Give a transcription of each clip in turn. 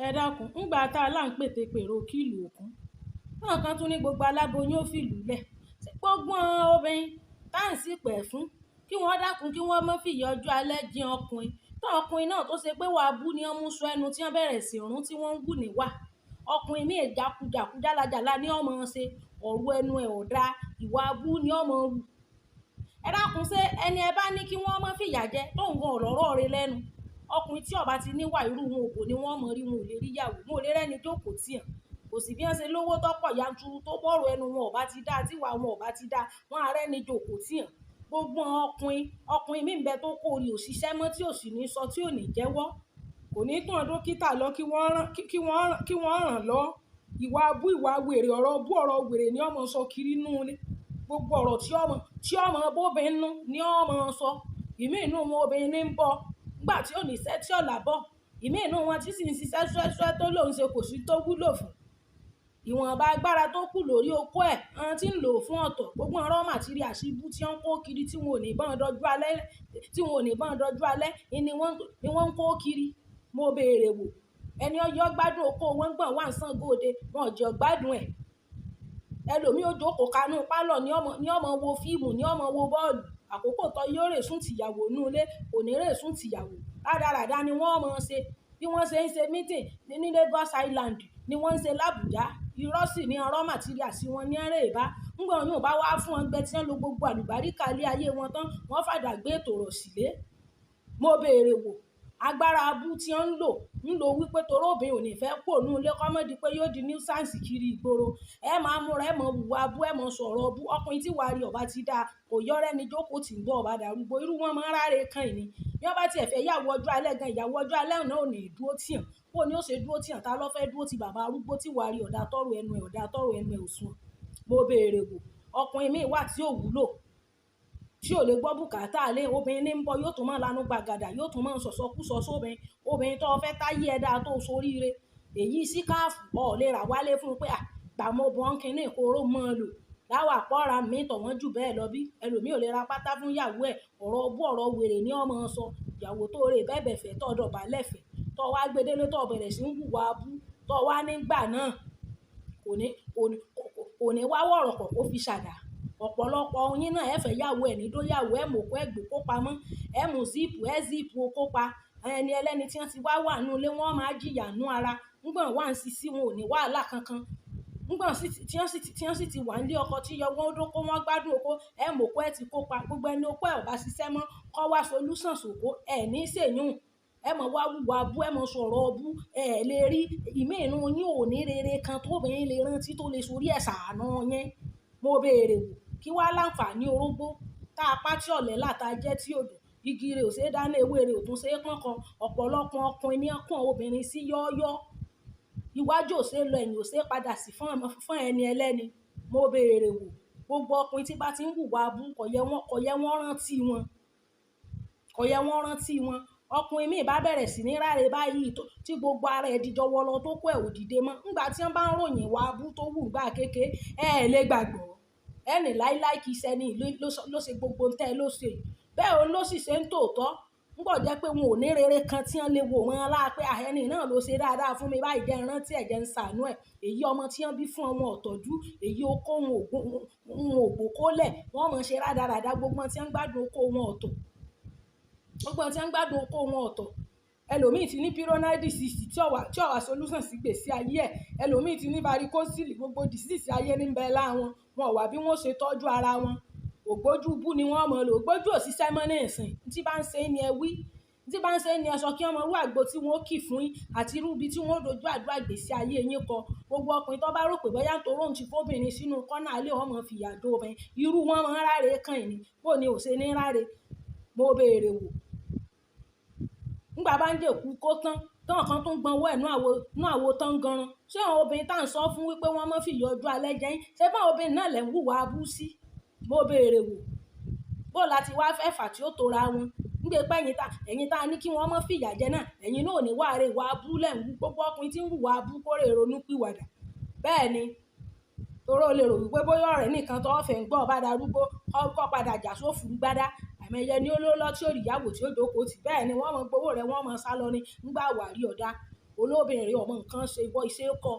ẹ dákun ńgbà tá a là ń pètè pèrò kílù òkun náà kan tún ní gbogbo aláboyún ó fìlú lẹ̀ gbogbo obìnrin tá à ń sì pẹ̀ fún kí wọ́n dákun kí wọ́n má fìyà ọjọ́ alẹ́ jẹ ọkùnrin tó ọkùnrin náà tó ṣe pé wàá bú ni wọ́n mú sọ ẹnu tí wọ́n bẹ̀rẹ̀ sí rún tí wọ́n ń gùn níwà ọkùnrin ní ìjákujàku jálajàla ní ọmọ ṣe ọ̀rọ̀ ẹnu ẹ̀ ọ̀dà ìwà abú ní ọmọ rù ẹ dákun ṣé ẹni ẹ bá ní kí wọ́n má fìyà jẹ tó nǹkan ọ̀lọ́rọ̀ rẹ lẹ́nu ọkùnrin tí ọba ti níwà irú wọn òkò ni wọ́n mọ̀ rí wọn ò lè rí yàwó wọn ò lè rẹ́ni jókòó tiẹ̀ kò sì bí wọ́n ṣe lówó tọ́pọ̀ yanturu tó bọ́ọ̀rọ̀ ẹnu wọn ọba ti dá tíwà wọn ọba ti dá wọn àárẹ̀ ni jókòó tiẹ̀ gbogbo ọkùnrin mi ń bẹ tó kó orí òṣìṣẹ́ mọ́ tí ò sì ní sọ tí ò ní jẹ́wọ́ kò ní tàn dókítà lọ kí wọ́n ràn lọ ìwà abú ìwà wèrè ọ̀rọ̀ bú ọ̀rọ̀ wèrè ni ọmọ sọ kiri nú ilé gbogbo ọ̀rọ̀ tí ọmọ bóbin nú ni ọmọ sọ ìmí inú wọn obìnrin ní ń bọ̀ nígbà tí ò ní iṣẹ́ tí ọ̀là bọ̀ ìmí inú wọn tí sì ń ṣiṣẹ́ ṣúẹ́ṣúẹ́ tó lòun ṣe kò sí tó wúlò fún ìwọ̀nba agbára tó kù lórí okó ẹ̀ àwọn tí ń lò fún ọ̀tọ̀ gbogbo ọ̀rọ̀ màtírí àṣìbú tí wọ́n ń kó kiri tí wọn ò ní bọ́n dọjú alẹ́ ni wọ́n ń kó kiri mo béèrè wò ẹni ọyọ́ gbádùn okó wọn gbọ̀n wà ń sàn gòde wọn ò jọ gbádùn ẹ̀ ẹlòmíì ó jókòó kanú pálọ̀ ní ọmọ wo fíìmù ní ọmọ wo bọ́ọ̀lù àkókò tó yóò rè sùn tìyàwó nú ilé kò ní rè sùn tìyàwó rádaràda ni wọ́n mọ̀ ṣe bí wọ́n ṣe ń ṣe mítìn ní Lagos Island ni wọ́n ń ṣe l'Àbújá irọ́ sì ní ọ̀rọ̀ màtíríà sí wọn ní ẹ̀rẹ́ ìbá ńgbà yóò bá wá fún ọgbẹ́ tí wọ́n lo gbogbo àlùbáríkà ilé ayé wọn tán wọ́n fàdà gbé ètò rọ̀ sílé mo béèrè wò agbára abú tí wọ́n ń lò wípé toró obìnrin ò ní fẹ́ pò ní ilé kọ́mọ́dé pé yóò di nuisance kiri ìgboro ẹ máa múra ẹ mọ̀ wùwà abú ẹ mọ̀ sọ̀rọ̀ abú ọkùnrin tí wàá rí ọba ti dáa kò yọrẹ́ ni jókòó tì ń bọ̀ ọba dàrúgbó irú wọn máa ń ráre kan ìní bí wọ́n bá tiẹ̀ fẹ́ yàwó ọjọ́ alẹ́ gan ìyàwó ọjọ́ alẹ́ náà ò ní dúró tìyàn bó ni ó ṣe dúró tìyàn ta ló fẹ́ dúró ti bàbá arúgbó tí wàá rí ọ̀dà tọ́rọ̀ ẹnu ẹ̀ òsùn mo béèrè wò ọkùnrin míì wà tí ò wúlò tí ò lè gbọ́ bùkátà lé obìnrin ní ń bọ̀ yóò tún máa lanu gbàgàdà yóò tún máa sọ̀sọ́kúsọ obìnrin tó fẹ́ táyé ẹ dáa tó soríire èyí síkáàfù ọ̀ lè rà wálé fún un pé àgbàmọ́ bọ́n kínní ìkóró mọ́ ọ lò láwà pọ́ra mi tọ̀wọ́n jù bẹ́ẹ̀ lọ bí ẹlòmíì ò lè ra pátá fún ìyàwó ẹ̀ ọ̀rọ̀ bú ọ̀rọ̀ wèrè ní ọmọ sọ ìyàwó tó rè bẹ́ẹ̀ fẹ́ tọ́ dọ̀bálẹ̀ fẹ́ tọ́ wá gbedele tọ́ bẹ̀rẹ̀ sí ń hùwà abú tọ́ wá nígbà náà kò ní wá wọ̀rọ̀ kọ̀ kó fi ṣàdá ọ̀pọ̀lọpọ̀ oyin náà ẹ fẹ́ yàwó ẹ̀ nídóyàwó ẹ̀ mọ̀kó ẹ̀ gbé kó pamọ́ ẹ̀ mú zipu kó pa ẹni ẹlẹ́ni tí wọ́n ti wá wà nínú ilé wọ́n máa jìyà nú ara ńgbọ̀n wà ń sisi wọn ò ní wàhálà kankan ńgbọ̀n tí wọ́n sì ti wà nílé ọkọ tí yọwọ́ ó dókó wọ́n gbádùn oko ẹ̀ mọ̀kó ẹ̀ ti kó pa gbogbo ẹni okó ẹ̀ ò bá ṣiṣẹ́ mọ́ kọ́ wá solúsàn sòkó ẹ̀ ní sèyún ẹ mọ̀ wá wúwa bú ẹ mọ̀ sọ̀rọ̀ bú ẹ lè rí ìmí inú yín ò ní rere kan tóbìnrin lè rántí tó lè sorí ẹ̀ sàánú yẹn mo béèrè wò kí wá láǹfààní orógbó tá a pátí ọ̀lẹ́ láta jẹ́ tí odò igi rẹ̀ ò ṣe é dáná ewé rẹ̀ ò tún ṣe é pọ́nkan ọ̀pọ̀lọpọ̀ ọkùnrin ní ọkàn obìnrin sí yọ́ọ́yọ́ iwájú ò ṣe é lọ ẹ̀yìn ò ṣe é padà sí fún ẹni ẹlẹ́ni mo béèrè wò gbogbo ọkùnrin tí bá ti ń hùwà abú kò yẹ wọ́n rántí wọn ọkùnrin míì bá bẹ̀rẹ̀ sí ní ráre báyìí tí gbogbo ara ẹ̀ di jọwọ́lọ tó kó ẹ̀ òdìdé mọ́ ńgbà tí wọ́n bá ń ròyìn ìwà abú tó wù gbà kéke lè gbàgbọ́ ẹnì láíláí kìí ṣẹni ló ṣe gbogbo ń tẹ́ ló ṣe bẹ́ẹ̀ òun ló sì ṣe ń tòótọ́ ń bọ̀ jẹ́ pé wọn ò ní rere kan tí wọ́n lè wò wọ́n láàpẹ́ ẹni náà ló ṣe dáadáa fún mi báyìí jẹ́ rántí ẹ̀jẹ̀ ń ṣàánú ẹ̀ èyí ọmọ tí wọ́n bí fún ọmọ ọ̀tọ̀jú èyí okó wọn ògbó kólẹ̀ wọ́n mọ̀ ṣe rádaràda gbogbo tí wọ́n gbádùn okó wọn ọ̀tọ̀ ẹlòmíì ti ní pyronitis tí ọ̀wà solution sí gbèsè ayé ẹ̀ ẹlòmíì ti ní varicocele gbogbo disease ayé ní bẹ́ẹ̀ láwọn wọn wà bí wọ́n ṣe tọ́jú ara wọn ògbójú bú ni wọ́n mọ̀ lò ògbójú òṣìṣẹ́ mọ́ ní ìsìn tí bá ń ṣe ni ẹ wí tí bá ń ṣe ni ẹ sọ kí ọmọ irú àgbo tí wọ́n kì fún yín àti irú ibi tí wọ́n dojú àdúrà gbèsè ayé yín kọ gbogbo ọkùnrin tó bá rò pé bóyá nítorí òun ti fóbìnrin sínú kọ́nà alẹ́ wọn mọ̀ fìyà dó obìnrin irú wọn mọ̀ ń ráre kan ìní bó ni ò ṣe ní ráre mo béèrè wò ńgbà bá ń dèkú kó tán kan tó ń gbọ́n owó ẹ̀ nú àwo tán ganan ṣé àwọn obìnrin tá à ń sọ fún wípé wọ́n mọ́ fìyà ọjọ́ alẹ́ jẹ́ yín ṣé báwọn obìnrin náà lẹ̀ ń hùwà abú sí mo béèrè wò bó láti wá fẹ́ fà tí ó tora wọn nígbè pé ẹ̀yin tá a ní kí wọ́n mọ́ fìyà jẹ náà ẹ̀yin náà ò ní wàá rè wà abú lẹ̀ ń wú gbogbo ọkùnrin tí ń hùwà abú kórè ronú pìwàdà bẹ́ẹ̀ ni toró lè rò wípé bóyá ọ̀rẹ́ nìkan tó fẹ́ ń gbọ́ ọba darúgbó kọ́ padà jà sófurú gbádá àmẹ́yẹ ni ó ló lọ tí ó rí ìyàwó tí ó jókòó tì bẹ́ẹ̀ ni wọ́n mọ gbowó rẹ̀ wọ́n mọ sá lọ ní ńgbà wàrí ọ̀dá olóbìnrin ọmọ nǹkan ṣe ìwọ ìṣe kọ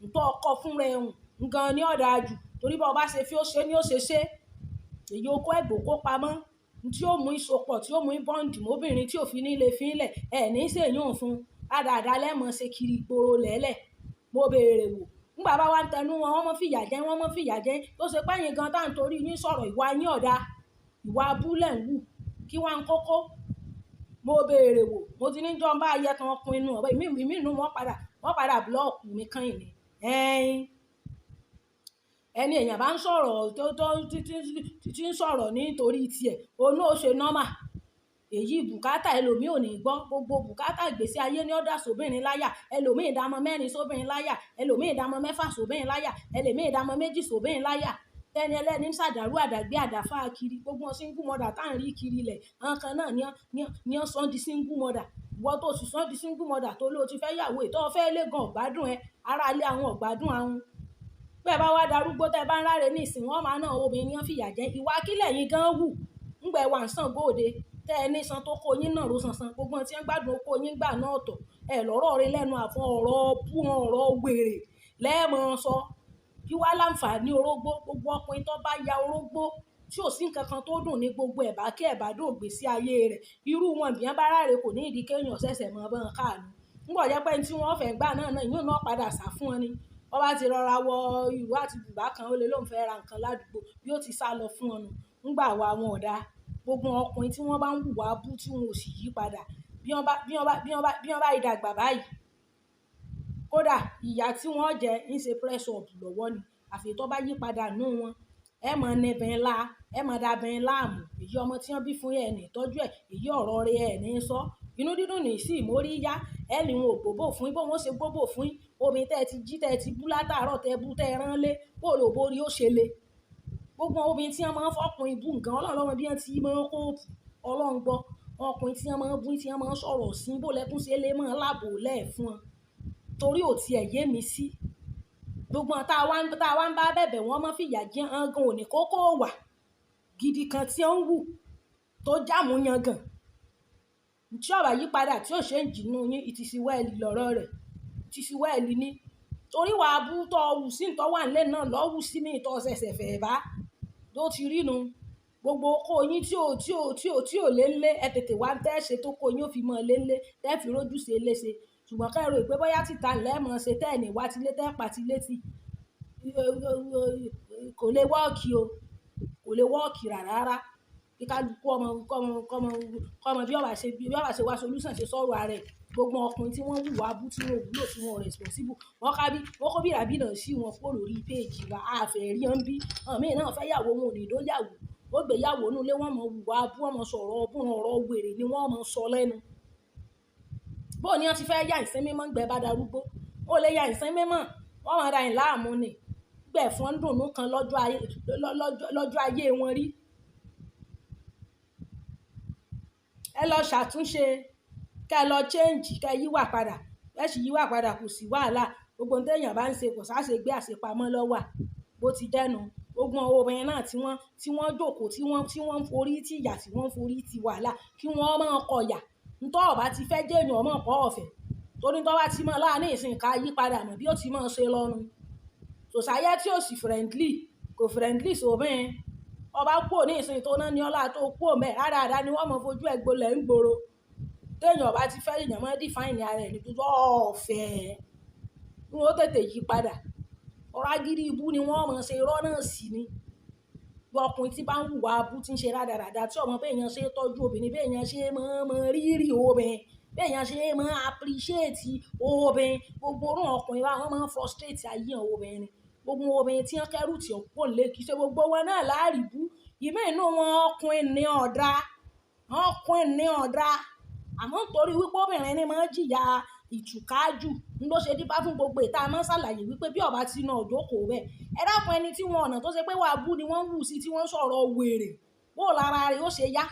ntọ́ ọkọ fún rẹ̀ hùn ngan ní ọ̀dà jù torí bá ọba ṣe fi ó ṣe ní ó ṣe ṣe èyí okó ẹ̀gbọ́n kó pamọ́ tí ó mú ìsopọ̀ tí ó mú bọ́ǹdì mọ́bìnrin tí òfin ní ilé fínlẹ̀ ẹ̀ ní sèyún fún àdàdà lẹ́mọ̀ ṣe kiri ìgboro lẹ́lẹ̀ mo béèrè wò nígbà bá wá ń tẹnu wọn wọ́n mọ́ fìyà jẹ wọ́n mọ́ fìyà jẹ tó ṣe pẹ́yìn gan tá à ń torí yín sọ̀rọ̀ ìwà yín ọ̀dà ìwà abúlẹ̀ ń wù kí wá ń kókó mo béèrè wò mo ti ní jọba ayẹ kan ọkùnrin inú ọ̀bẹ ìmí inú wọn padà búlọ́ọ̀kù mi kan ìní ẹni èèyàn bá ń sọ̀rọ̀ tó ti ń sọ̀rọ̀ nítorí tiẹ̀ òun náà ó ṣe nọ́mà èyí bùkátà ẹlòmíì ò ní gbọ́ gbogbo bùkátà ìgbésí ayé ní ọ̀dà sóbìnrin láyà ẹlòmíì ìdámọ̀ 4 sóbìnrin láyà ẹlòmíì ìdámọ̀ 6 sóbìnrin láyà ẹlòmíì ìdámọ̀ 2 sóbìnrin láyà tẹni ẹlẹ́ni ń ṣàdàrú àdàgbé àdàfà kiri gbogbo wọn single mother tá à ń rí kiri ilẹ̀ àwọn kan náà ní ọ́ sọ́n di single mother ìwọ tó sì sọ́n di single mother tó ló ti fẹ́ yàwó ìtọ́ fẹ́ lé gan ọ̀gbádùn ẹ ara ilé àwọn ọ̀gbádùn àwọn bẹ́ẹ̀ bá wá darúgbó tẹ́ bá ń ráre ní ìsìn wọn máa náà obìnrin fìyà jẹ ìwà kílẹ̀ yín gan wù ńgbẹ̀ wà ń sàn góòde tẹ́ ẹ ní san tó kó yín náà ló sansan gbogbo tí wọ́n gbádùn okó yín gbà náà tọ̀ ẹ lọ́rọ̀ rí lẹ́nu àfọ ọ̀rọ̀ bú ọ̀rọ̀ wèrè lẹ́ẹ̀mọ́ sọ kí wá láǹfààní orógbó gbogbo ọkùnrin tó bá ya orógbó tí ò sí nǹkan kan tó dùn ní gbogbo ẹ̀bá kí ẹ̀bá dùn gbèsè ayé rẹ̀ irú wọn bí wọ́n bá ráre kò ní ìdí kéèyàn ṣẹ̀ṣẹ̀ mọ́ bọ́n káàánú ńgbọ̀ jẹ́ pé tí wọ́n fẹ́ gbà náà ìyún náà padà sá fún wọn ni wọ́n bá ti rọra wọ ìró àti bùbá kan ó lè lóun fẹ́ ra nǹkan ládùúgbò bí ó ti sá lọ fún wọn ńgbà wa wọn ọ̀dà gbogbo ọkùnrin tí wọ́n bá ń hùwà bú tí wọn ò sì yí padà bí wọ́n bá ìdàgbà báyìí kódà ìyá tí wọ́n jẹ ń ṣe press up lọ́wọ́ ni àfi tó bá yí padà nù wọn ẹ mọ̀ nẹbẹ̀ ńlá ẹ mọ̀ dábẹ̀ ńlá àmù èyí ọmọ tí wọ́n bí fún ẹ̀ ní ìtọ́jú ẹ̀ èyí ọ̀rọ̀ rẹ̀ ẹ̀ ní sọ inú dídùn ní sí ìmórí yá ẹ ní wọn ò gbogbo fún bó wọn ṣe gbogbo fún omi tẹ́ ti jí tẹ́ ti bú látàárọ̀ tẹ́ bú tẹ́ rán lé bóòlù borí ó ṣe le gbogbo obìnrin tí wọ́n máa ń fọkùnrin bú nǹkan ọlọ́run bí wọ́n ti máa ń kóòpù ọlọ́run gbọ́ ọkùnrin tí wọ́n máa ń bú tí wọ́n máa ń sọ̀rọ̀ sí bó lẹ́kún ṣe lé mọ́ láàbò lẹ́ẹ̀ fún wọn torí ò tiẹ̀ yé mi sí gbogbo tá a wá ń bá bẹ̀bẹ̀ wọ́n mọ́ fìyà jẹ hangan òní kókó wà gidi kan tí ó ń wù tó jáàmù yangàn tí ọ̀rọ̀ yípadà tí ò ṣe ń jìnnú yín ìtìsíwẹ́ẹ̀lì lọ́rọ̀ rẹ̀ ìtìsíwẹ́ẹ̀lì ní torí wàá bú tọ́ wù sí ìtọ́ wà nílé náà lọ́ wù sí ní ìtọ́ ṣẹ̀ṣẹ̀ fẹ̀ bá tó ti rínu gbogbo kó yín tí ò lé ńlé ẹ tètè wá tẹ́ ṣe tó kó yín ó fi mọ́ lé ńlé tẹ́ fi rójú ṣe léṣe ṣùgbọ́n kẹ́rọ ìpé bóyá títa lẹ́mọ̀ ṣe tẹ́ ní wá tilé tẹ́ pàtí létí kò lè wọ́ọ̀kì o kò lè wọ́ọ̀kì rárá kí kálukú ọmọ bí ọba ṣe wá solúsàn ṣe sọ̀rọ̀ ààrẹ gbogbo ọkùnrin tí wọ́n wùwà bú tí wọ́n wúlò tí wọ́n responsible wọ́n kó bìràbí náà sí wọn kó lórí péèjì wa àfẹ́ rí ọ́n bí àmì náà fẹ́ yàwó wọn ò ní dó yàwó ó gbé yàwó nù lé wọ́n mọ̀ wùwà bú wọ́n mọ̀ sọ̀rọ̀ ọbùn ọ̀rọ̀ wèrè ni wọ́n mọ̀ sọ lẹ́nu bó ni wọ́n ti fẹ́ yá ìsín mímọ́ gbẹ bá darúgbó ó lè yá ìsín mímọ́ wọ́n máa ra ìláàmú ni gbẹ̀ fún dùnú kan lọ́jọ́ ayé wọn rí ẹ lọ ṣàtúnṣe kẹ lọ change kẹ yíwà padà ẹ sì yíwà padà kò sí wàhálà gbogbo ohun téèyàn bá ń ṣe kò sáṣe gbé àṣepamọ́ lọ́wà bó ti dẹnu gbogbo obìnrin náà tí wọ́n jókòó tí wọ́n ń forí tì yà tí wọ́n ń forí tì wàhálà kí wọ́n máa kọyà ntọ́ ọ̀bá ti fẹ́ jẹ́ èèyàn ọmọ ọ̀pọ̀ ọ̀fẹ́ torí tọ́ bá ti mọ̀ láàánú ìsìn ká yí padà mọ̀ bí ó ti mọ̀ ṣe lọ́nu sòsáyẹ́ tí ó sì kò friendly sóbìn ọba kú ní ìsìn tó náà ní ọlá tó kú òmẹ́ rárára ni wọ́n mọ̀ fojú ẹ̀ gbolẹ̀ ń gbòòrò téèyàn ọba ti fẹ́ èèyàn mọ́ define ara ẹ̀ ní tó ọ̀fẹ́ ni wọ́n tètè yí padà ọ̀rọ̀ agídí ibú ni wọ́n mọ̀ ṣe irọ́ náà sí ni ọkùnrin tí bá ń hùwà abú tí ń ṣe rádaràda tí ọmọ béèyàn ṣe tọ́jú obìnrin béèyàn ṣe mọ́ rírì obìnrin béèyàn ṣe mọ́ appreciate obìnrin gbogbo orun ọkùnrin wa wọ́n máa ń frustrate ayé obìnrin gbogbo obìnrin tí wọ́n kẹ́rù tí ó pò lé kìí ṣe gbogbo wọn náà láàrí bú ìmọ̀ inú wọn ọkùnrin ní ọ̀dà àmọ́ nítorí wípé obìnrin ni máa ń jìyà ìtùkájù ń ló ṣe dípá fún gbogbo ìta máa ń ṣàlàyé wípé bí ọba ti na òjókòó bẹ́ẹ̀ ẹ dákun ẹni tí wọn ọ̀nà tó ṣe pé wàá bú ni wọ́n ń wù sí tí wọ́n ń sọ̀rọ̀ wèrè bó lára rẹ̀ ó ṣe yá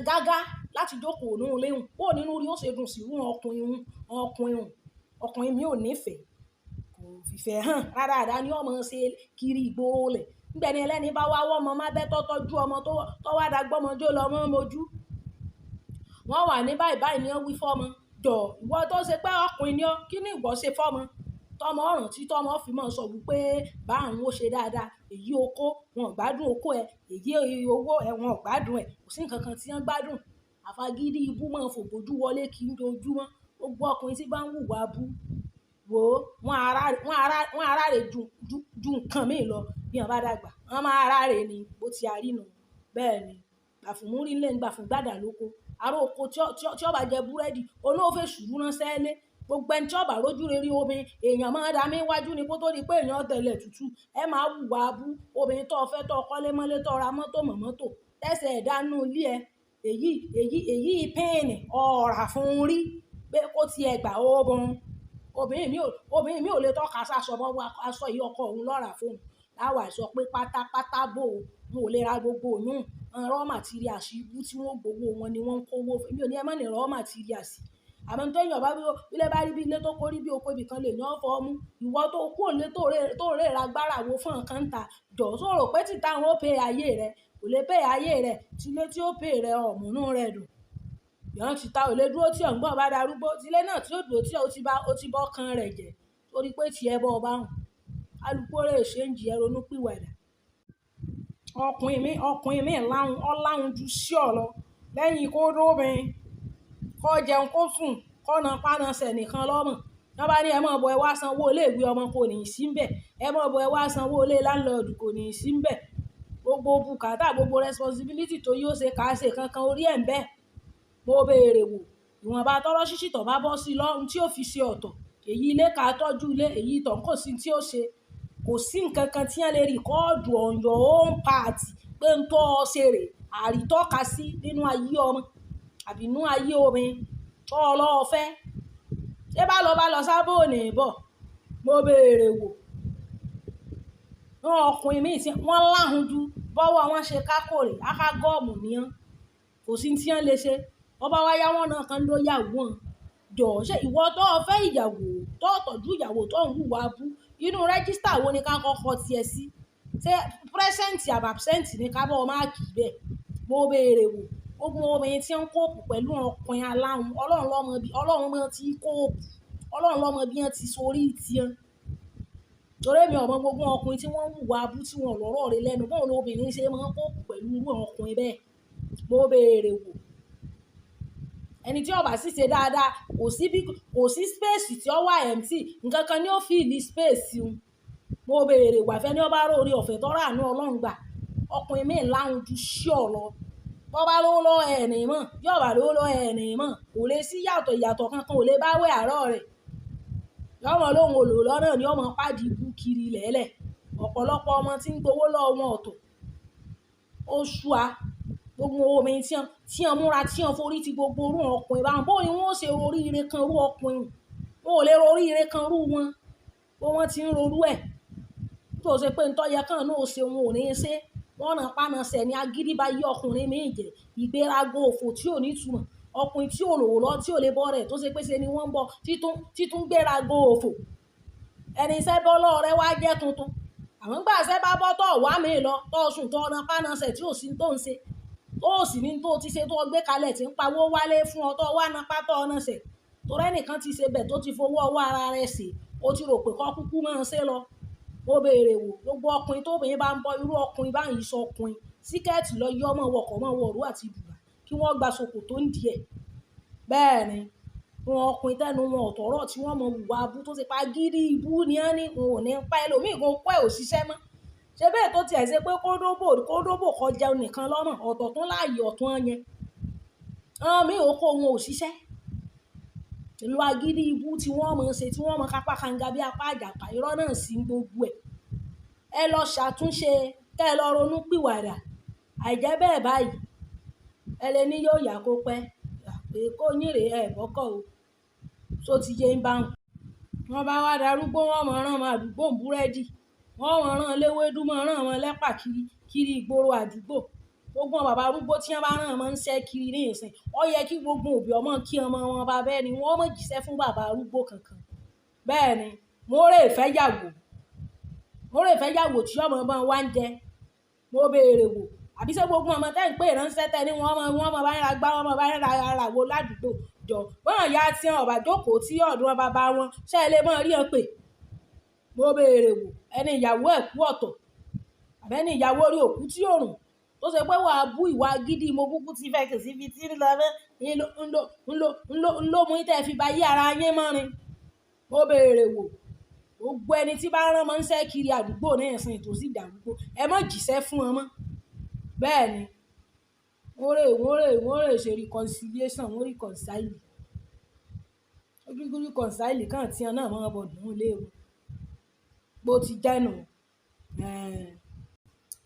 gágá láti jókòó nínú léhùn bó nínú rí ó ṣe dùn sí ọkùnrin mi ò nífẹ̀ẹ́ kò fìfẹ́ hàn rárá ni ọmọ ṣe kiri ìgboro lẹ̀ nígbẹ̀ni ẹlẹ́ni bá wá wọ́n ọmọ má bẹ́ tọ́jú ọmọ tó wá dagbọ́mọjó lọ mọ́ mojú wọ́n wà ní báyìí ni wọ́n wí fọ́mọ jọ ìwọ tó ṣe pé ọkùnrin ni ọ́ kí ni ìwọ ṣe fọ́mọ tọmọ ọ̀ràn tí tọmọ fi máa sọ wípé bá àwọn ó ṣe dáadáa èyí oko wọn ò gbádùn oko ẹ èyí owó ẹ wọn ò gbádùn ẹ kò sí nǹkan kan tí wọ́n gbádùn àfagídí ibú máa fòbójú wọlé kí n dojúmọ́ gbogbo ọkùnrin tí bá ń hùwà bú wò ó wọn ara rẹ̀ ju nǹkan míì lọ bí wọn bá dàgbà wọn máa ara rẹ̀ ni bó ti àrínà bẹ́ẹ̀ ni gbàfùmúrí ńlẹ̀ ń gbàfùn gbàdà lóko ará oko tí ọba jẹ búrẹ́dì olóòfẹ́ ṣùgbọ́n ránṣẹ́ lé gbogbo ẹni tí ọba rójú rere obìnrin èèyàn máa dá mi wájú ni kó tó di pé èèyàn tẹ̀lẹ̀ tútù ẹ máa hùwà bú obìnrin tó fẹ́ tó kọ́lé mọ́lé tó ra mọ́tò mọ́tò tẹ̀sẹ̀ ẹ̀dánú ilé ẹ èyí píìnì ọ̀rà fún un rí pé kó tiẹ̀ gbà obìnrin mi ò lè tọ́ka sáṣọ mọ́ aṣọ yìí ọkọ òun lọ́ra fóun láwà sọ pé pátápátá bò ó wọn ò lè ra gbogbo òyún raw materials ibú tí wọ́n gbowó wọn ni wọ́n ń kówó mi ò ní ẹ má ní raw materials àmọ́ tó èèyàn bá ilé bá rí bí ilé tó kórí bí oko ibì kan lè yàn fọ́ mú ìwọ tó kú òlé tó rè ra gbára wo fún nǹkan ta jọ sọ̀rọ̀ pé títà àwọn ó pe ayé rẹ kò lè pe ayé rẹ tílé tí ó pe rẹ ọ̀mùnú rẹ dùn yàn ti ta ò lè dúró tí ọ̀gbọ́n bá darúgbó tílé náà tí ó dúró tí ó ti bọ́ kan rẹ̀ jẹ́ torí pé tiẹ̀ bọ́ ọba hàn alùpùpù rẹ̀ ṣe ń jì ẹ́ ronú pìwàdà ọkùnrin mi láhùn ju sí ọ lọ lẹ́yìn kó dóbin kó jẹun kó sùn kó na pánasẹ̀ nìkan lọ́mọ̀ wọ́n bá ní ẹ máa bọ̀ ẹ wá sanwó iléèwé ọmọ kò ní í sí ń bẹ̀ ẹ máa bọ̀ ẹ wá sanwó ilé láńlọ́ọ̀dù kò ní í sí ń bẹ̀ gbogbo bùkátà gbogbo responsibility tó yóò ṣe kà á ṣe kankan orí ẹ̀ ń bẹ̀ mo béèrè wò ìwọ̀nba tọ́rọ́ ṣíṣì tó bá bọ́ sí lọ́run tí ó fi ṣe ọ̀tọ̀ èyí ilé ká tọ́jú ilé èyí tọ̀ kò sí tí ó ṣe kò sí nǹkan kan tí wọ́n lè rìkọ́ọ̀dù on your own part pé ń tọ́ ọ ṣe rè àrítọ́ka sí nínú ayé ọmọ àbí nínú ayé obìnrin tọ́ ọ lọ́ọ́ fẹ́ ṣé bá lọ sábò ní bọ̀ mo béèrè wò wọn ọkùnrin míì tí wọ́n láhùn ju bọ́wọ́ wọn ṣe kákòrè ákágọ́ọ̀mù nìyẹn kò sí tí wọ́n lè ṣe ọba wáyá wọn náà kan ló yàwó wọn jọ ṣé ìwọ tó o fẹ́ ìyàwó tó o tọ́jú ìyàwó tó ń hùwà bú inú rẹ́gísítà wo ni ká kọ́kọ́ tiẹ̀ sí ṣé pírẹ́sẹ̀ǹtì àbí absent ni ká bọ́ máàkì bẹ́ẹ̀ mo béèrè wò ogun obìnrin tí ń kóòpù pẹ̀lú ọkùnrin aláhùn ọlọ́run lọ́mọ tí kóòpù ọlọ́run lọ́mọ bí wọ́n ti sorí tiẹ̀ torí mi ọmọ gbogbo ọkùnrin tí wọ́n ń hùwà abú tí wọ́n lọ́rọ̀ rẹ̀ lẹ́nu bọ́ọ̀ lóbìnrin ṣe máa ń kóòpù pẹ̀lú irú ọkùnrin bẹ́ẹ̀ mo béèrè wò ẹni tí ó bá sì ṣe dáadáa kò sí space tí ó wà empty nǹkan kan ni ó fi ìlí space un mo béèrè wà fẹ́ ní ọba rórí ọ̀fẹ́ tọ́ra àánú ọlọ́run gbà ọkùnrin mi láhùn ju sí ọ lọ bọ́ bá lówó lọ ẹ̀ẹ̀nì mọ̀ yóò bá lówó lọ ẹ̀ẹ̀nì mọ̀ kò lè sí ìyàtọ̀ kankan ò lè bá wẹ̀ àárọ̀ rẹ̀ lọ́mọ lóhun olò lọ́nà ni ọmọ pàdé ibú kiri lẹ́lẹ̀ ọ̀pọ̀lọpọ̀ ọmọ tí ń gbowó lọ́wọ́ wọn ọ̀tọ̀ ó ṣùá gbogbo obìnrin tí wọ́n múra tí wọ́n forí ti gbogbo orú ọkùnrin báwọn bóyá wọ́n ó ṣe oríire kan rú ọkùnrin wọn ò lè oríire kan rú wọn bó wọ́n ti ń rorú ẹ̀ tó ṣe pé ntọ́yẹ kan náà ó ṣe wọn ò ní í ṣe wọ́n ràn pánasẹ̀ ní agídí bá yí ọkùnrin míì jẹ́ ìgbérago òfò tí ò ní túmọ̀ ọkùnrin tí ò lòó lọ tí ò lè bọ́ rẹ̀ tó ṣe pé ṣe ni wọ́n ń bọ̀ títún gbérago òfò ẹni iṣẹ́ bọ́lọ́ rẹ wá jẹ́ tuntun àwọn gbà ṣẹ́ bá bọ́ tọ̀ wá mi lọ tọ́ sùn tọ́ ọ̀nà pánasẹ̀ tí ò sí tó ń ṣe tó sì ní tó ti ṣe tó gbé kalẹ̀ tí ń pawó wálé fún ọ tó wá napá tọ́ ọ̀nà ṣẹ̀ tó rẹ́nìkan ti ṣe bẹ̀ tó ti fowó ọwọ́ ara rẹ̀ ṣe ó ti rò pé kọ́ kúkú máa ṣe lọ mo béèrè wò gbogbo ọkùnrin tóbìnrin bá ń bọ irú ọkùnrin báyìí sọ ọkùnrin síkẹ́ẹ̀tì lọ yọ ọmọ wọkọ̀ mọ́ wọ̀rú àti bùbá kí wọ́n gba ṣòkò tó ń diẹ̀ bẹ́ẹ̀ ni wọn ọkùnrin tẹnu wọn ọ̀tọ̀rọ̀ tí wọ́n mọ wùwà abú tó ti pa gírí ibú ni wọ́n ní wọn ò ní pa ẹlòmíì kó kọ́ ẹ̀ òṣìṣẹ́ mọ́ ṣe bẹ́ẹ̀ tó tiẹ̀ ṣe pé kódóbò kọjá nìkan lọ́nà ọ̀tọ̀ tún láàyè ọ̀tún ọ̀yẹn mi ò kó wọn òṣìṣẹ́ ìlú agídí ibú tí wọ́n mọ̀ ṣe tí wọ́n mọ̀ kápá kanga bí apá àjàpá irọ́ náà sí gbogbo ẹ̀ ẹ lọ ṣàtúnṣe kẹ́ ẹ lọ ronú pìwàdà àìjẹ́ bẹ́ẹ̀ báyìí ẹ lè ní yóò yà kó pẹ́ pé kó yìnrè ẹ̀ bọ́kọ̀ o tó ti yé ń bá wọn bá wá darúgbó wọn mọ̀ ràn mọ́ àdúgbò búrẹ́dì wọ́n mọ̀ ràn léwédú mọ̀ ràn wọn lẹ́pà kiri ìgboro àdúgbò gbogbo bàbá arúgbó tí wọ́n bá ràn mọ́ ń ṣẹ́ kiri ní ìsìn ó yẹ kí gbogbo òbí ọmọ kí ọmọ wọn bá bẹ́ẹ̀ ni wọ́n mọ̀ jíṣẹ́ fún bàbá arúgbó kankan bẹ́ẹ̀ ni mo rè fẹ́ yàgò tí ọmọ bá wá ń jẹ mo béèrè wò àbí ṣé gbogbo ọmọ tẹ́ ń pè ránṣẹ́ tẹ́ ní wọ́n mọ̀ bá ń ra gbá wọ́n mọ̀ bá ń ra ara wo ládùúgbò jọ bọ́n ya tí wọn ọ̀bà jókòó tí ọ̀dún bàbá wọn ṣe é lè mọ́ rí hàn pé mo béèrè wò ẹni ìyàwó ẹ̀ kú ọ̀tọ̀ àbẹ́ni ìyàwó orí òkú tí òrùn tó ṣe pé wàá bú ìwà gidi mo kúkú ti fẹ́ kì sí fi tí ń lọ fẹ́ ńlọ mú tẹ́ fi ba yí ara yín mọ́rin mo béèrè wò gbogbo ẹni tí bá rán mọ́ ń ṣẹ́ kiri àdúgbò ní ẹ̀sìn tó sì dàrúgbó ẹ má jìṣẹ́ fún wọn mọ́ bẹ́ẹ̀ ni wọ́n rè ṣe reconciliation wọ́n reconcile kan tí wọn náà mọ́ bọ̀ nínú ilé wọn bó ti jẹ́nu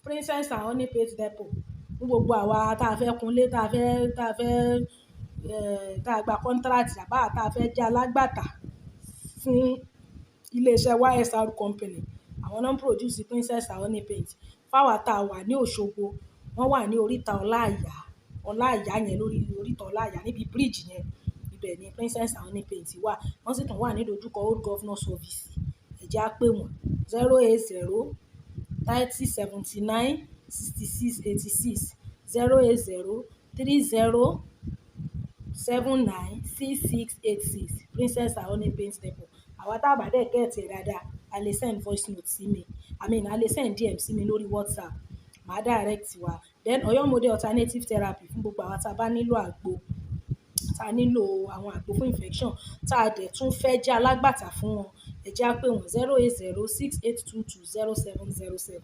princess and honey paste depot fún gbogbo àwa tá a fẹ́ kunlé tá a gba contract àbá tá a fẹ́ jẹ́ alágbàtà fún iléeṣẹ́ YSR company àwọn náà ń produce princess and honey paste fáwa tá a wà ní Òṣogbo wọ́n wà ní oríta ọláàyá yẹn lórí oríta ọláàyá níbi bíríìjì yẹn ibẹ̀ ni princess and honey paste wà wọ́n sì tún wà ní dojúkọ old governor service ẹ̀já pé wọ́n 080 30 79 66 86 080 30 79 66 86 princess and honey paste depot àwa tá a bá dẹ̀ kẹ́ẹ̀tì dáadáa a lè send voice note sí mi a lè send DM sí mi lórí WhatsApp màá direct wa then Ọ̀yọ́ model alternative therapy fún gbogbo àwa tá a bá nílò àgbo tá a nílò àwọn àgbo fún infection tá a dẹ̀ tún fẹ́ jẹ́ alágbàtà fún wọn ẹ jẹ́ á pè wọ́n 080 6822 0707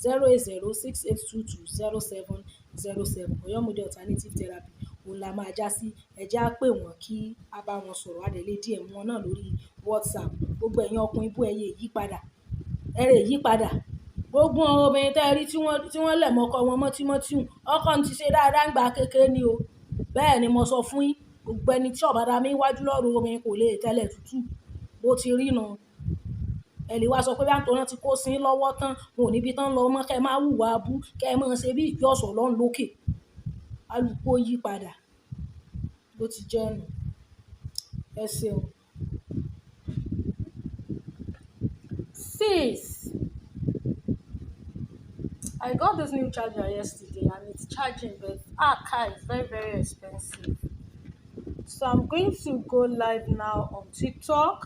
080 6822 0707 Ọ̀yọ́ model alternative therapy òun la máa já sí ẹ jẹ́ á pè wọ́n kí a bá wọn sọ̀rọ̀ a dẹ̀ lè DM wọn náà lórí WhatsApp gbogbo ẹ̀yin ọkùnrin bú ẹyẹ ìyípadà gbogbo àwọn obìnrin tẹ́ rí tí wọ́n lẹ̀ mọ́kọ wọn mọ́tímọ́tíhùn ọkọ ti ṣe dáadáa ń gba kékeré ni o bẹ́ẹ̀ ni mo sọ fún yín gbogbo ẹni tí ọ̀bàdà mi wájú lọ́rùn obìnrin kò lè tẹ́lẹ̀ tútù bó ti rí nu ẹ lè wá sọ pé báńtò náà ti kó sí lọ́wọ́ tán wọn ò níbi tán lọ mọ́ kẹ́ máa hùwà abú kẹ́ máa ṣe bí ìpí ọ̀sọ̀ lọ́n lókè alùpùpù yí padà bó ti jẹ́ nù ẹ ṣeun. Sis, I got this new charger yesterday and it's charging but it's very very expensive. So I'm going to go live now on TikTok.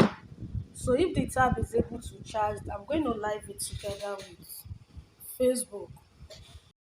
So if the tab is able to charge, I'm going to live it together with Facebook.